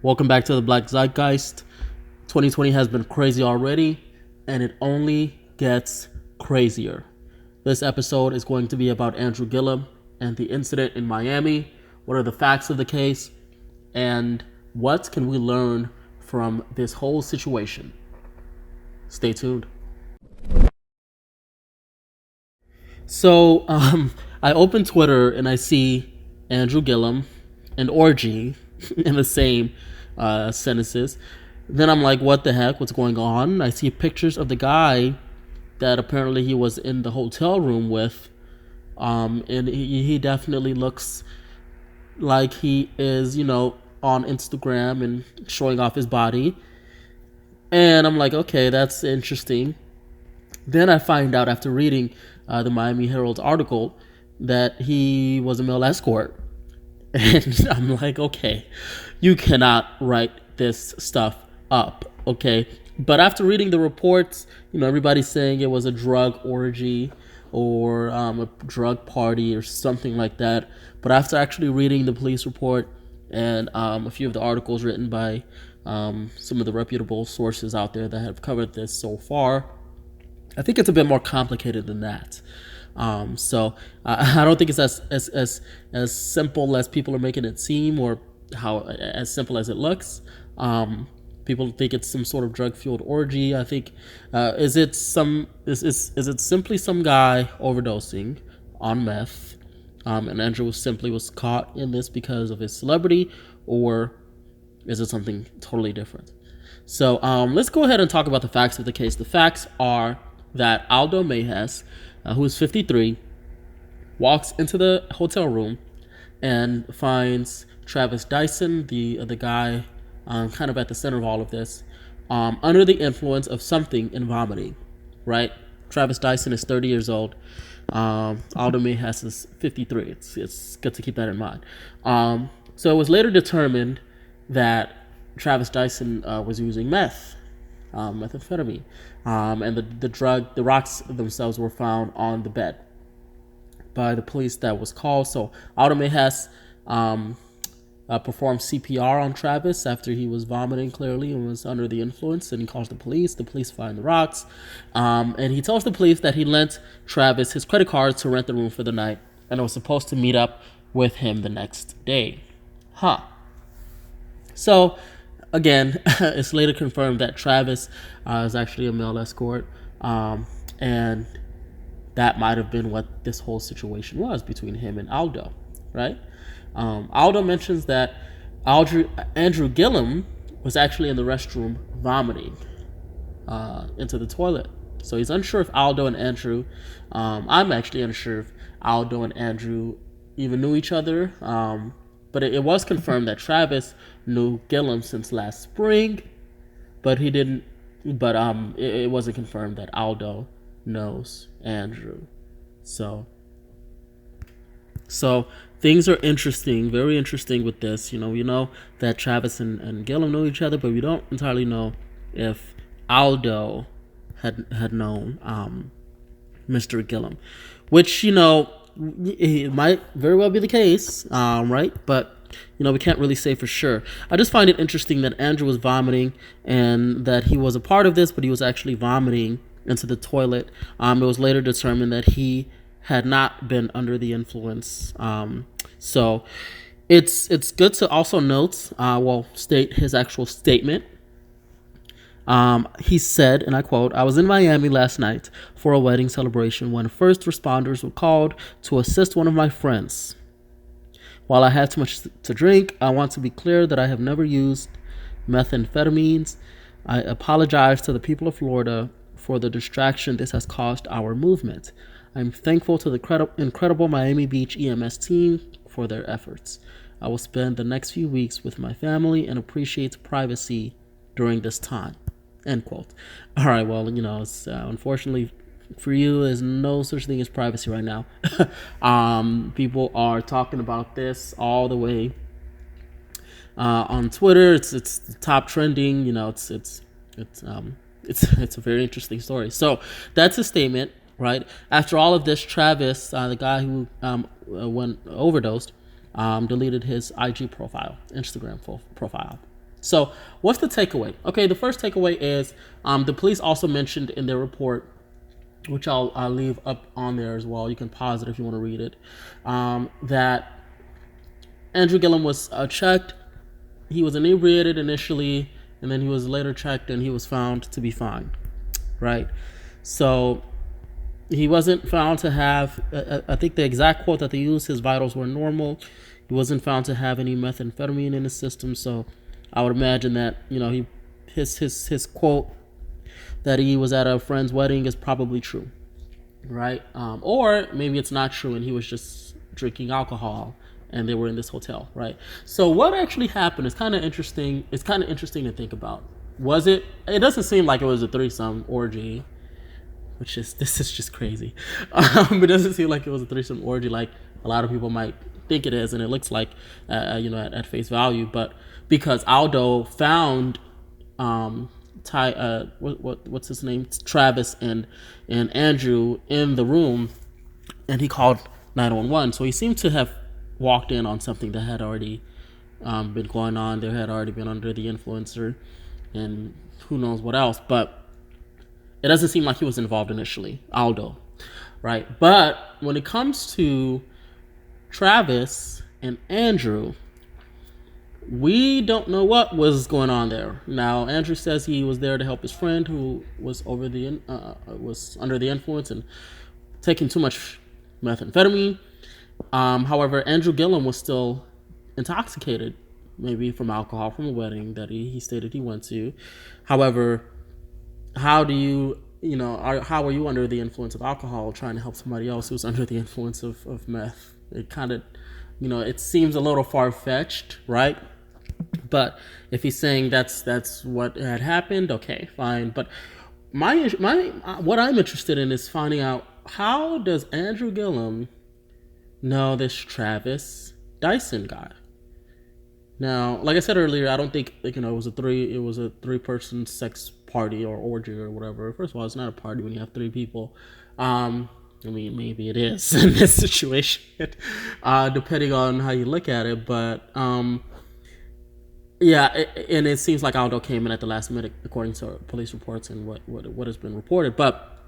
Welcome back to the Black Zeitgeist. 2020 has been crazy already, and it only gets crazier. This episode is going to be about Andrew Gillum and the incident in Miami. What are the facts of the case? And what can we learn from this whole situation? Stay tuned. So, I open Twitter and I see Andrew Gillum and orgy in the same sentences. Then I'm like, what the heck? What's going on? I see pictures of the guy that apparently he was in the hotel room with. And he definitely looks like he is, on Instagram and showing off his body. And I'm like, okay, that's interesting. Then I find out after reading the Miami Herald's article that he was a male escort. And I'm like, okay, you cannot write this stuff up, okay? But after reading the reports, everybody's saying it was a drug orgy or a drug party or something like that. But after actually reading the police report and a few of the articles written by some of the reputable sources out there that have covered this so far, I think it's a bit more complicated than that. So I don't think it's as simple as people are making it seem, or as simple as it looks. People think it's some sort of drug fueled orgy. I think is it simply some guy overdosing on meth, and Andrew was caught in this because of his celebrity, or is it something totally different? So let's go ahead and talk about the facts of the case. The facts are that Aldo Mejes, who is 53, walks into the hotel room and finds Travis Dyson, the guy kind of at the center of all of this, under the influence of something and vomiting, right? Travis Dyson is 30 years old. Aldo Mejes is 53. It's good to keep that in mind. So it was later determined that Travis Dyson was using methamphetamine, and the rocks themselves were found on the bed by the police that was called. So Aldo Mejes performed CPR on Travis after he was vomiting clearly and was under the influence, and he calls the police. The police find the rocks, and he tells the police that he lent Travis his credit card to rent the room for the night and was supposed to meet up with him the next day. So again, it's later confirmed that Travis is actually a male escort, and that might have been what this whole situation was between him and Aldo, right? Aldo mentions that Andrew Gillum was actually in the restroom vomiting into the toilet. So he's unsure if Aldo and Andrew, I'm actually unsure if Aldo and Andrew even knew each other, but it was confirmed that Travis knew Gillum since last spring, but he didn't. But it wasn't confirmed that Aldo knows Andrew. So things are interesting, very interesting with this. We know that Travis and Gillum know each other, but we don't entirely know if Aldo had known Mr. Gillum, which it might very well be the case, right? But we can't really say for sure. I just find it interesting that Andrew was vomiting and that he was a part of this, but he was actually vomiting into the toilet. It was later determined that he had not been under the influence. So it's good to also note, state his actual statement. He said, and I quote, "I was in Miami last night for a wedding celebration when first responders were called to assist one of my friends. While I had too much to drink, I want to be clear that I have never used methamphetamines. I apologize to the people of Florida for the distraction this has caused our movement. I'm thankful to the incredible Miami Beach EMS team for their efforts. I will spend the next few weeks with my family and appreciate privacy during this time." End quote. All right, well, it's unfortunately for you, there's no such thing as privacy right now. People are talking about this all the way on Twitter. It's the top trending. It's a very interesting story. So that's a statement, right? After all of this, Travis, the guy who went overdosed, deleted his IG profile, Instagram profile. So, what's the takeaway? Okay, the first takeaway is the police also mentioned in their report, which I'll leave up on there as well. You can pause it if you want to read it. That Andrew Gillum was checked. He was inebriated initially, and then he was later checked, and he was found to be fine. Right. So he wasn't found to have. I think the exact quote that they used: his vitals were normal. He wasn't found to have any methamphetamine in his system. So I would imagine that his quote that he was at a friend's wedding is probably true, right? Or maybe it's not true and he was just drinking alcohol and they were in this hotel, right? So what actually happened is kind of interesting. It's kind of interesting to think about. Was it? It doesn't seem like it was a threesome orgy, this is just crazy. It doesn't seem like it was a threesome orgy like a lot of people might think it is, and it looks like, at face value. But because Aldo found what's his name, Travis and Andrew in the room, and he called 911. So he seemed to have walked in on something that had already been going on. They had already been under the influencer, and who knows what else. But it doesn't seem like he was involved initially, Aldo, right? But when it comes to Travis and Andrew, we don't know what was going on there. Now, Andrew says he was there to help his friend who was was under the influence and taking too much methamphetamine. However, Andrew Gillum was still intoxicated, maybe from alcohol from a wedding that he stated he went to. However, how do how are you under the influence of alcohol trying to help somebody else who's under the influence of meth? It kind of, it seems a little far-fetched, right? But if he's saying that's what had happened, okay, fine. But what I'm interested in is finding out, how does Andrew Gillum know this Travis Dyson guy? Now, like I said earlier, I don't think it was a three-person sex party or orgy or whatever. First of all, it's not a party when you have three people. I mean, maybe it is in this situation, depending on how you look at it. But and it seems like Aldo came in at the last minute, according to police reports and what has been reported. But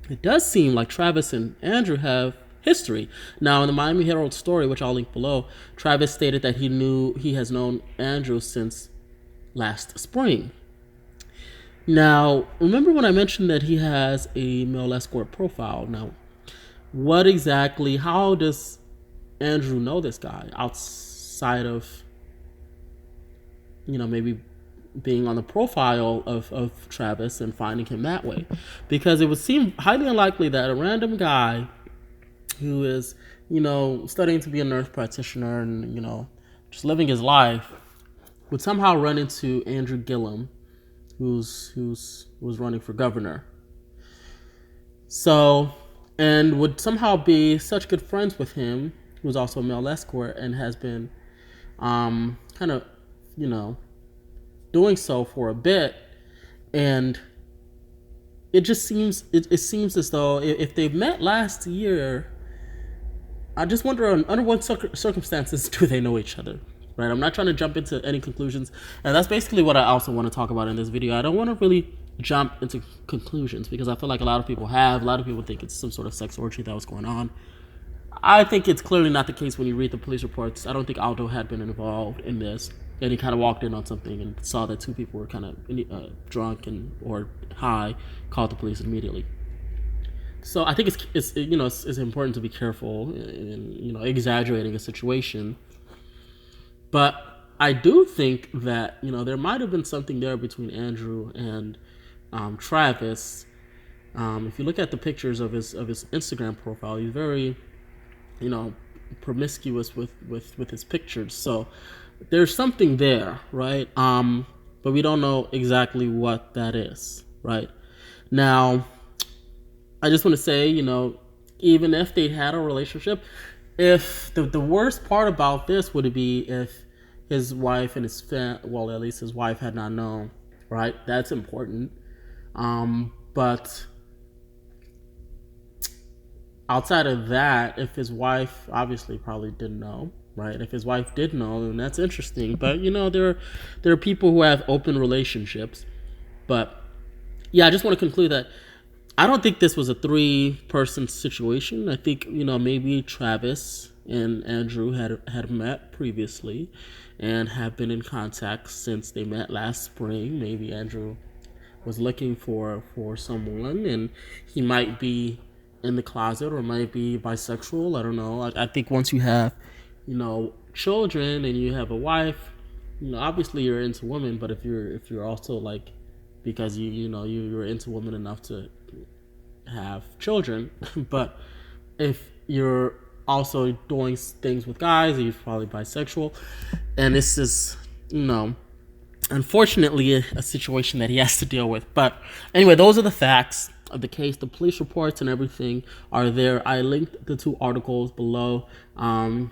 it does seem like Travis and Andrew have history. Now, in the Miami Herald story, which I'll link below, Travis stated that he has known Andrew since last spring. Now, remember when I mentioned that he has a male escort profile? Now, how does Andrew know this guy outside of, maybe being on the profile of Travis and finding him that way? Because it would seem highly unlikely that a random guy who is, studying to be a nurse practitioner and, just living his life would somehow run into Andrew Gillum, who's running for governor. So, and would somehow be such good friends with him, who's also a male escort and has been kind of, doing so for a bit. And it seems as though if they met last year, I just wonder under what circumstances do they know each other, right? I'm not trying to jump into any conclusions, and that's basically what I also want to talk about in this video. I don't want to really jump into conclusions because I feel like a lot of people think it's some sort of sex orgy that was going on. I think it's clearly not the case when you read the police reports. I don't think Aldo had been involved in this, and he kind of walked in on something and saw that two people were kind of drunk or high, called the police immediately. So I think it's important to be careful in exaggerating a situation. But I do think that there might have been something there between Andrew and Travis. If you look at the pictures of his Instagram profile, he's very promiscuous with his pictures. So there's something there, right? But we don't know exactly what that is, right? Now, I just want to say, even if they had a relationship, if the worst part about this would be if his wife and at least his wife had not known, right? That's important. But outside of that, if his wife obviously probably didn't know, right? If his wife did know, then that's interesting. But there are people who have open relationships. But yeah, I just want to conclude that I don't think this was a three-person situation. I think maybe Travis and Andrew had met previously, and have been in contact since they met last spring. Maybe Andrew was looking for someone, and he might be in the closet or might be bisexual. I don't know. I think once you have children and you have a wife, obviously you're into women. But if you're also like, because you're into women enough to have children, but if you're also doing things with guys, you're probably bisexual, and this is unfortunately a situation that he has to deal with. But anyway, those are the facts of the case. The police reports and everything are there. I linked the two articles below. I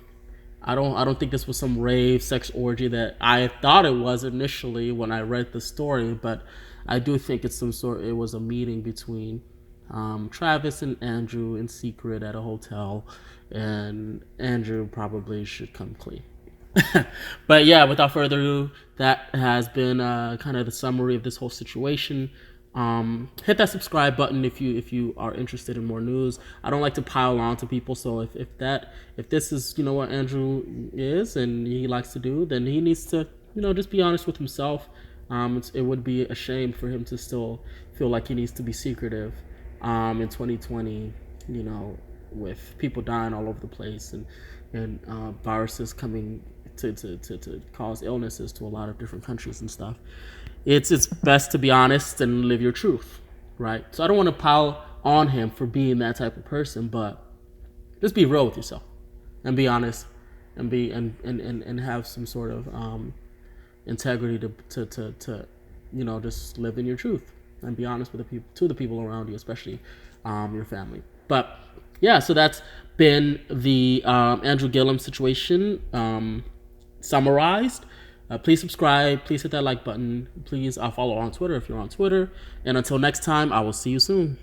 don't think this was some rave sex orgy that I thought it was initially when I read the story, but I do think it was a meeting between Travis and Andrew in secret at a hotel, and Andrew probably should come clean. But yeah, without further ado, that has been kind of the summary of this whole situation. Hit that subscribe button if you are interested in more news. I don't like to pile on to people, so if this is what Andrew is and he likes to do, then he needs to just be honest with himself. It would be a shame for him to still feel like he needs to be secretive in 2020, with people dying all over the place, and viruses coming to cause illnesses to a lot of different countries and stuff. It's best to be honest and live your truth, right? So I don't want to pile on him for being that type of person, but just be real with yourself and be honest and and have some sort of integrity to just live in your truth and be honest with the people around you, especially your family. But yeah, so that's been the Andrew Gillum situation summarized. Please subscribe. Please hit that like button. Please follow on Twitter if you're on Twitter. And until next time, I will see you soon.